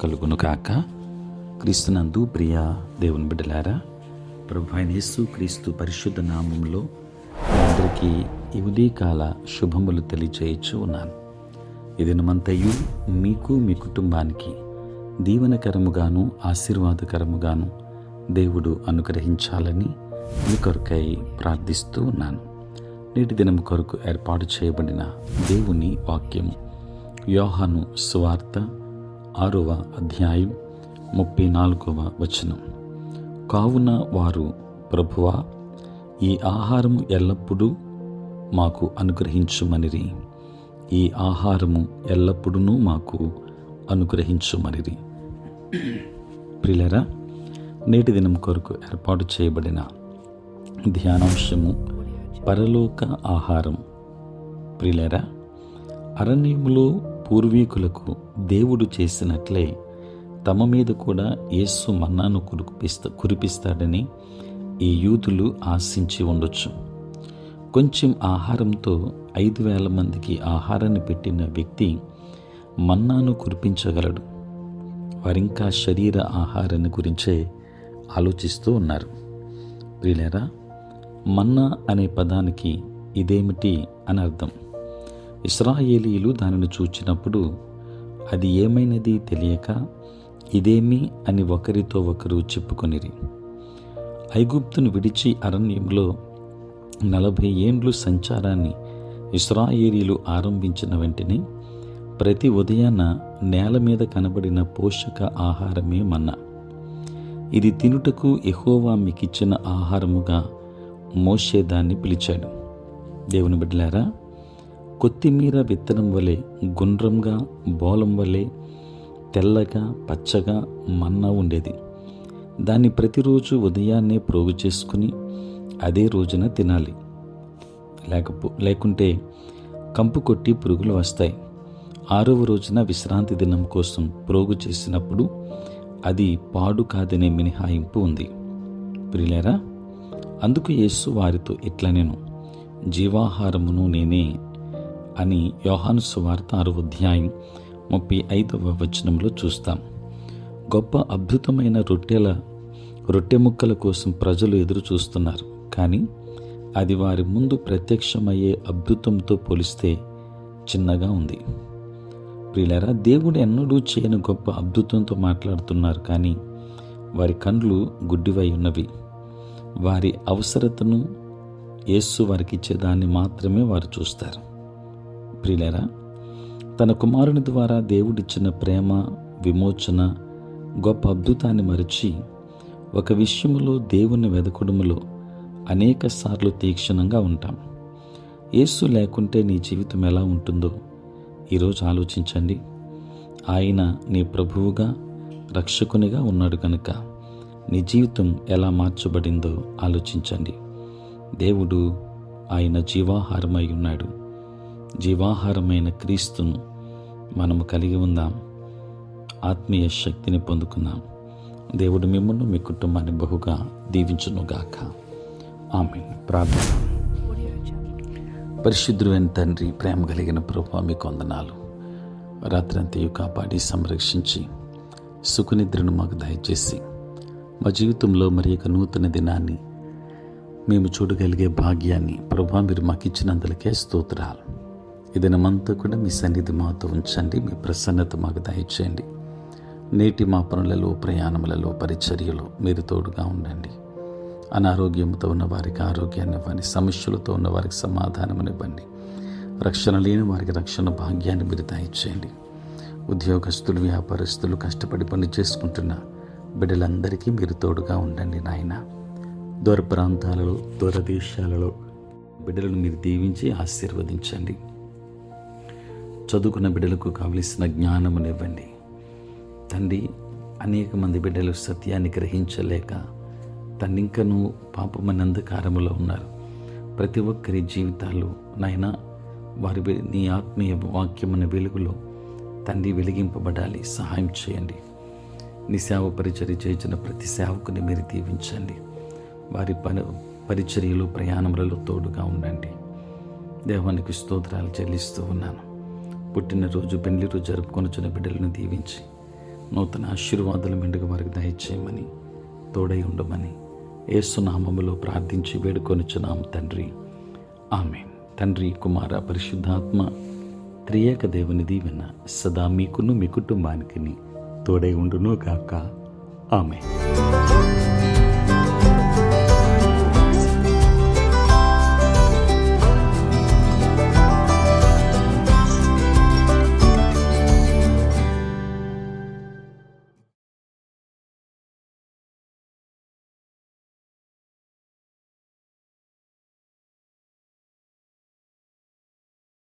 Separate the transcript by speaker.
Speaker 1: కలుగును కాక. క్రీస్తునందు ప్రియ దేవుని బిడ్డలారా, ప్రభు అయిన యేసు క్రీస్తు పరిశుద్ధ నామంలో అందరికీ ఈ ఉదయకాల శుభములు తెలియచేయచ్చు ఉన్నాను. ఈ దినమంతయు మీకు మీ కుటుంబానికి దీవెనకరముగాను ఆశీర్వాదకరముగాను దేవుడు అనుగ్రహించాలని మీ కొరకై ప్రార్థిస్తూ ఉన్నాను. నేటి దినం కొరకు ఏర్పాటు చేయబడిన దేవుని వాక్యము యోహాను సువార్త 6వ అధ్యాయం 34వ వచనం. కావున వారు, ప్రభువా, ఈ ఆహారము ఎల్లప్పుడూ మాకు అనుగ్రహించుమనిరి, ఈ ఆహారము ఎల్లప్పుడూ మాకు అనుగ్రహించుమనిరి. ప్రియులారా, నేటి దినం కొరకు ఏర్పాటు చేయబడిన ధ్యానాంశము పరలోక ఆహారం. ప్రియులారా, అరణ్యములో పూర్వీకులకు దేవుడు చేసినట్లే తమ మీద కూడా యేసు మన్నాను కురిపిస్తాడని ఈ యూదులు ఆశించి ఉండొచ్చు. కొంచెం ఆహారంతో 5,000 మందికి ఆహారాన్ని పెట్టిన వ్యక్తి మన్నాను కురిపించగలడు. వారింకా శరీర ఆహారాన్ని గురించే ఆలోచిస్తూ ఉన్నారు. ప్రియులారా, మన్నా అనే పదానికి ఇదేమిటి అని అర్థం. ఇశ్రాయేలీయులు దానిని చూచినప్పుడు అది ఏమైనది తెలియక ఇదేమి అని ఒకరితో ఒకరు చెప్పుకొనిరి. ఐగుప్తును విడిచి అరణ్యంలో 40 ఏండ్లు సంచారాన్ని ఇశ్రాయేలీయులు ఆరంభించిన వెంటనే ప్రతి ఉదయాన నేల మీద కనబడిన పోషక ఆహారమే మన్నా. ఇది తినుటకు యెహోవా మీకిచ్చిన ఆహారముగా మోషే దాన్ని పిలిచాడు. దేవుని బిడ్డలారా, కొత్తిమీర విత్తనం వలె గుండ్రంగా, బోలం వలె తెల్లగా, పచ్చగా మన్నా ఉండేది. దాన్ని ప్రతిరోజు ఉదయాన్నే ప్రోగు చేసుకుని అదే రోజున తినాలి. లేకుంటే కంపు కొట్టి పురుగులు వస్తాయి. 6వ రోజున విశ్రాంతి దినం కోసం ప్రోగు చేసినప్పుడు అది పాడు కాదనే మినహాయింపు ఉంది. ప్రియులారా, అందుకు యేసు వారితో ఇట్లనెను, జీవాహారమును నేనే అని యోహాను సువార్త 6వ అధ్యాయం 35వ వచనంలో చూస్తాం. గొప్ప అద్భుతమైన రొట్టె ముక్కల కోసం ప్రజలు ఎదురు చూస్తున్నారు. కానీ అది వారి ముందు ప్రత్యక్షమయ్యే అద్భుతంతో పోలిస్తే చిన్నగా ఉంది. ప్రియులారా, దేవుడు ఎన్నడూ చేయని గొప్ప అద్భుతంతో మాట్లాడుతున్నారు. కానీ వారి కండ్లు గుడ్డివై ఉన్నవి. వారి అవసరతను యేసు వారికి ఇచ్చేదాన్ని మాత్రమే వారు చూస్తారు. ప్రియులారా, తన కుమారుని ద్వారా దేవుడిచ్చిన ప్రేమ, విమోచన, గొప్ప అద్భుతాన్ని మరచి ఒక విషయంలో దేవుని వెదకడములో అనేక సార్లు తీక్షణంగా ఉంటాం. యేసు లేకుంటే నీ జీవితం ఎలా ఉంటుందో ఈరోజు ఆలోచించండి. ఆయన నీ ప్రభువుగా, రక్షకునిగా ఉన్నాడు కనుక నీ జీవితం ఎలా మార్చబడిందో ఆలోచించండి. దేవుడు ఆయన జీవాహారమై ఉన్నాడు. జీవాహారమైన క్రీస్తును మనము కలిగి ఉందాం. ఆత్మీయ శక్తిని పొందుకుందాం. దేవుడు మిమ్మల్ని, మీ కుటుంబాన్ని బహుగా దీవించునుగాక. ఆమేన్. ప్రార్థన. పరిశుద్ధుడైన తండ్రి, ప్రేమ కలిగిన ప్రభువా, మీకు వందనాలు. రాత్రంతయు కాపాడి సంరక్షించి సుఖనిద్రను మాకు దయచేసి మా జీవితంలో మరి ఒక నూతన దినాన్ని మేము చూడగలిగే భాగ్యాన్ని ప్రభువా మీరు మాకు ఇచ్చినందులకే స్తోత్రాలు. ఈ దినమంతా కూడా మీ సన్నిధి మాతో ఉంచండి. మీ ప్రసన్నత మాకు దయచేయండి. నేటి మా పనులలో, ప్రయాణములలో, పరిచర్యలో మీరు తోడుగా ఉండండి. అనారోగ్యంతో ఉన్న వారికి ఆరోగ్యాన్ని ఇవ్వండి. సమస్యలతో ఉన్న వారికి సమాధానం ఇవ్వండి. రక్షణ లేని వారికి రక్షణ భాగ్యాన్ని మీరు దయచేయండి. ఉద్యోగస్తులు, వ్యాపారస్తులు, కష్టపడి పని చేసుకుంటున్న బిడ్డలందరికీ మీరు తోడుగా ఉండండి నాయన. దూర ప్రాంతాలలో, దూరదేశాలలో బిడ్డలను మీరు దీవించి ఆశీర్వదించండి. చదువుకున్న బిడ్డలకు కావలసిన జ్ఞానమునివ్వండి తండ్రి. అనేక మంది బిడ్డలు సత్యాన్ని గ్రహించలేక తన్నింకను పాపమని అంధకారములో ఉన్నారు. ప్రతి ఒక్కరి జీవితాలు నాయన వారి నీ ఆత్మీయ వాక్యమైన వెలుగులో తండ్రి వెలిగింపబడాలి. సహాయం చేయండి. నీ సేవ పరిచర్య చేయించిన ప్రతి సేవకుని మీరు దీవించండి. వారి పరిచర్యలు, ప్రయాణములలో తోడుగా ఉండండి. దేవానికి స్తోత్రాలు చెల్లిస్తూ ఉన్నాను. పుట్టినరోజు, పెళ్లి రోజు జరుపుకొనుచున్న బిడ్డలను దీవించి నూతన ఆశీర్వాదాలు మెండుగా వారికి దయచేయమని, తోడై ఉండమని యేసు నామములో ప్రార్థించి వేడుకొనిచున్నాము తండ్రి. ఆమేన్. తండ్రి, కుమార, పరిశుద్ధాత్మ త్రియేక దేవుని దీవెన సదా మీకును మీ కుటుంబానికి తోడై ఉండును గాక. ఆమేన్.